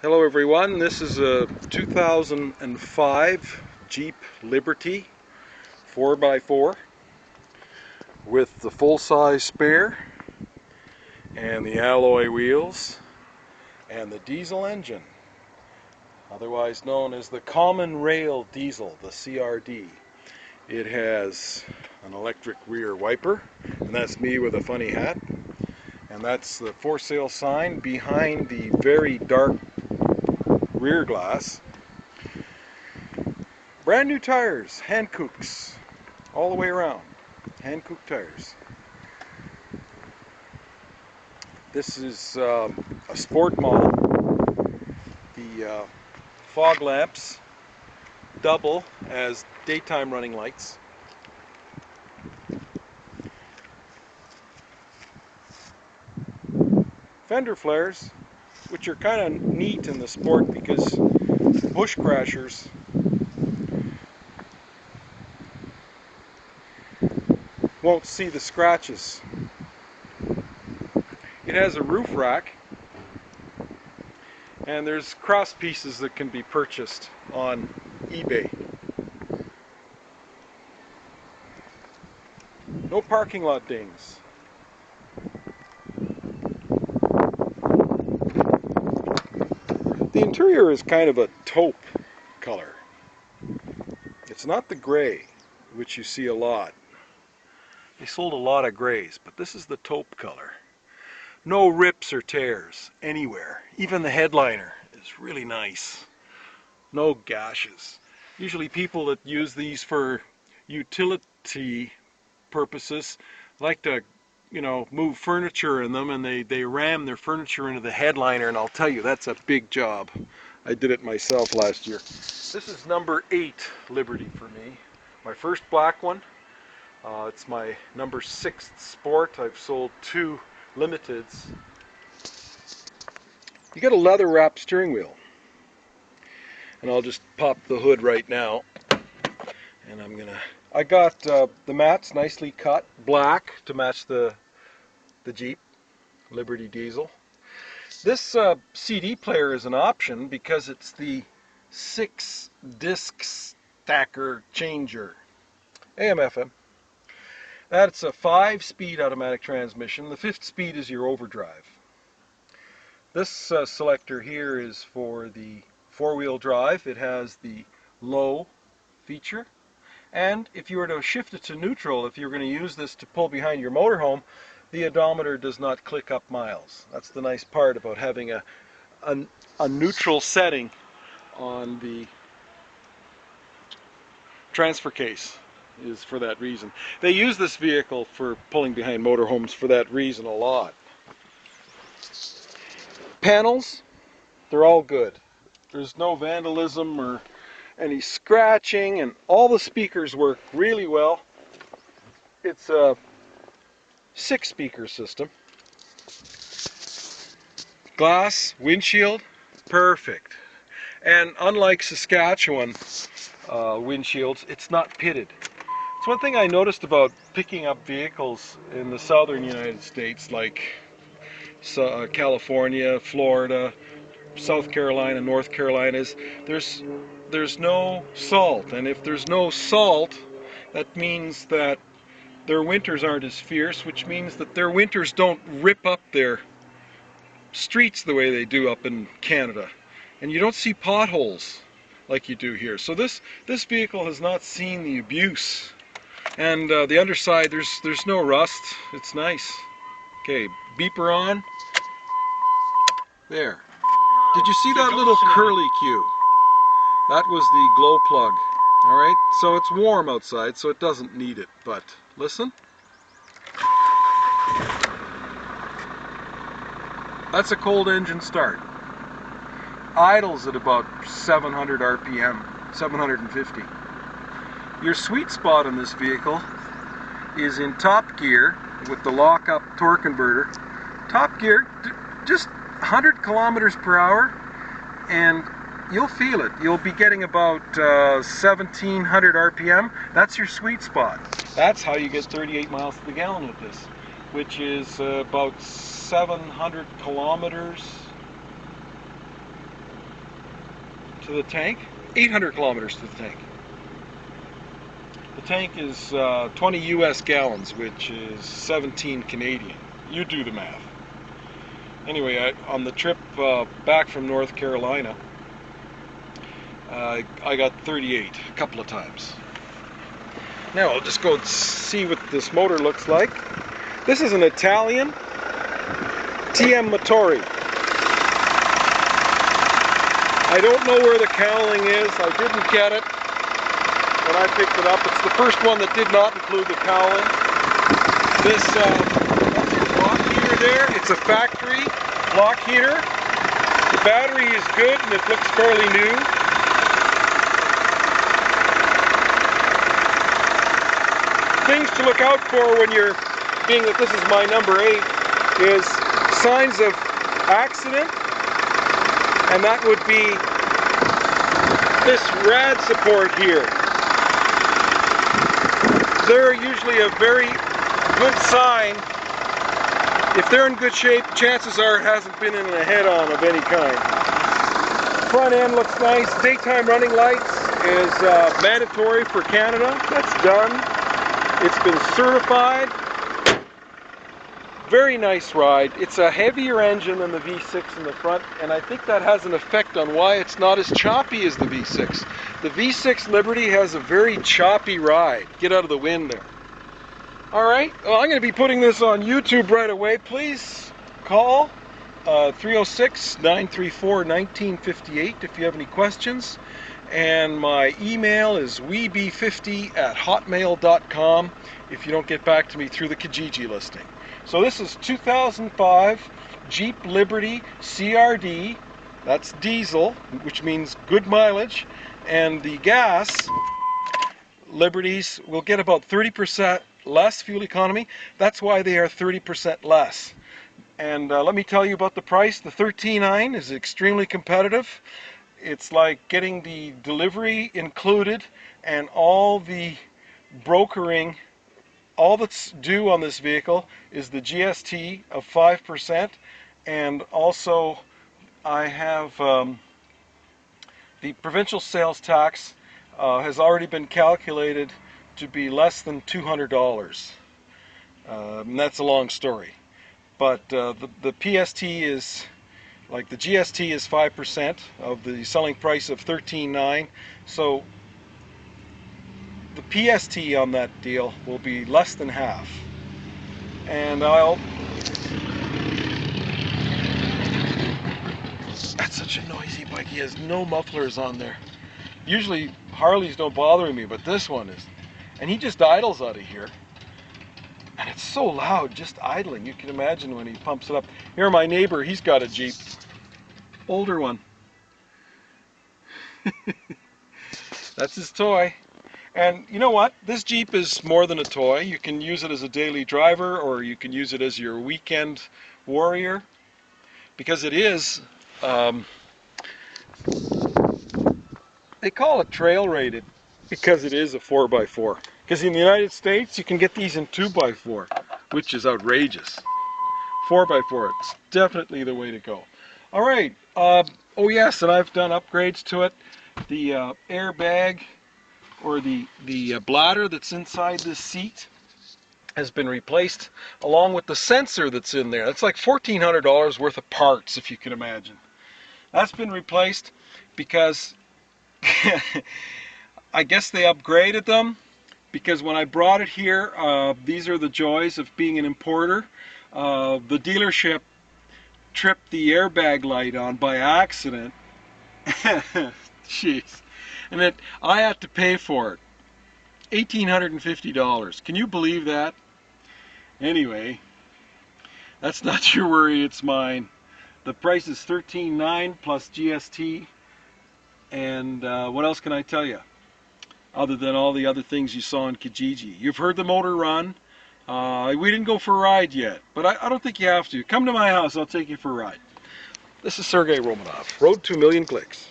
Hello everyone, this is a 2005 Jeep Liberty 4x4 with the full-size spare and the alloy wheels and the diesel engine, otherwise known as the common rail diesel, the CRD. It has an electric rear wiper, and that's me with a funny hat, and that's the for sale sign behind the very dark rear glass. Brand new tires, Hankooks, all the way around. Hankook tires. This is a sport model. The fog lamps double as daytime running lights. Fender flares, which are kind of neat in the sport because bush crashers won't see the scratches. It has a roof rack, and there's cross pieces that can be purchased on eBay. No parking lot dings. The interior is kind of a taupe color. It's not the gray, which you see a lot. They sold a lot of grays, but this is the taupe color. No rips or tears anywhere. Even the headliner is really nice. No gashes. Usually people that use these for utility purposes like to, move furniture in them, and they ram their furniture into the headliner, and I'll tell you, that's a big job. I did it myself last year. This is number 8 Liberty for me. My first black one. It's my number 6th Sport. I've sold 2 Limiteds. You get a leather wrapped steering wheel. And I'll just pop the hood right now. And I got the mats nicely cut, black to match the Jeep Liberty diesel. This CD player is an option because it's the 6-disc stacker changer. AM/FM. That's a 5-speed automatic transmission. The 5th speed is your overdrive. This selector here is for the 4-wheel drive. It has the low feature. And if you were to shift it to neutral, if you're going to use this to pull behind your motorhome, the odometer does not click up miles. That's the nice part about having a neutral setting on the transfer case, is for that reason. They use this vehicle for pulling behind motorhomes for that reason a lot. Panels, they're all good. There's no vandalism or any scratching, and all the speakers work really well. It's a 6-speaker system. Glass, windshield, perfect. And unlike Saskatchewan windshields, it's not pitted. It's one thing I noticed about picking up vehicles in the southern United States, like California, Florida, South Carolina, North Carolina, is there's no salt. And if there's no salt, that means that their winters aren't as fierce, which means that their winters don't rip up their streets the way they do up in Canada. And you don't see potholes like you do here. So this vehicle has not seen the abuse. And the underside, there's no rust. It's nice. Okay, beeper on. There. Did you see that little curly cue? That was the glow plug. Alright, so it's warm outside, so it doesn't need it. But listen. That's a cold engine start. Idles at about 700 RPM, 750. Your sweet spot in this vehicle is in top gear with the lock-up torque converter. Top gear, just 100 kilometers per hour, and you'll feel it. You'll be getting about 1700 RPM. That's your sweet spot. That's how you get 38 miles to the gallon with this, which is about 700 kilometers to the tank, 800 kilometers to the tank. The tank is 20 US gallons, which is 17 Canadian. You do the math. Anyway, on the trip back from North Carolina, I got 38 a couple of times. Now I'll just go see what this motor looks like. This is an Italian TM Motori. I don't know where the cowling is. I didn't get it when I picked it up. It's the first one that did not include the cowling. This block heater there, it's a factory block heater. The battery is good and it looks fairly new. Things to look out for when you're, being that this is my number 8, is signs of accident, and that would be this rad support here. They're usually a very good sign. If they're in good shape, chances are it hasn't been in a head-on of any kind. Front end looks nice. Daytime running lights is mandatory for Canada. That's done. It's been certified. Very nice ride. It's a heavier engine than the V6 in the front, and I think that has an effect on why it's not as choppy as the V6. The V6 Liberty has a very choppy ride. Get out of the wind there. Alright, well, I'm going to be putting this on YouTube right away. Please call 306-934-1958 if you have any questions. And my email is weeb50@hotmail.com if you don't get back to me through the Kijiji listing. So this is 2005 Jeep Liberty CRD. That's diesel, which means good mileage. And the gas Liberties will get about 30% less fuel economy. That's why they are 30% less. And let me tell you about the price. The 13.9 is extremely competitive. It's like getting the delivery included and all the brokering. All that's due on this vehicle is the GST of 5%, and also I have the provincial sales tax has already been calculated to be less than $200. And that's a long story. But the PST is, like the GST is 5% of the selling price of $13.9. So the PST on that deal will be less than half. And that's such a noisy bike. He has no mufflers on there. Usually Harleys don't bother me, but this one is. And he just idles out of here. And it's so loud just idling. You can imagine when he pumps it up. Here, my neighbor, he's got a Jeep. Older one. That's his toy. And you know what? This Jeep is more than a toy. You can use it as a daily driver, or you can use it as your weekend warrior, because it is, they call it trail rated because it is a 4x4. Because in the United States you can get these in 2x4, which is outrageous. 4x4, it's definitely the way to go. Alright, oh yes, and I've done upgrades to it. The airbag, or the bladder that's inside this seat, has been replaced, along with the sensor that's in there. That's like $1,400 worth of parts, if you can imagine. That's been replaced because I guess they upgraded them, because when I brought it here, these are the joys of being an importer. The dealership tripped the airbag light on by accident. Jeez. And I had to pay for it. $1,850. Can you believe that? Anyway, that's not your worry, it's mine. The price is $13.9 plus GST. And what else can I tell you? Other than all the other things you saw in Kijiji. You've heard the motor run. We didn't go for a ride yet, but I don't think you have to. Come to my house, I'll take you for a ride. This is Sergey Romanov, Road to Million Klicks.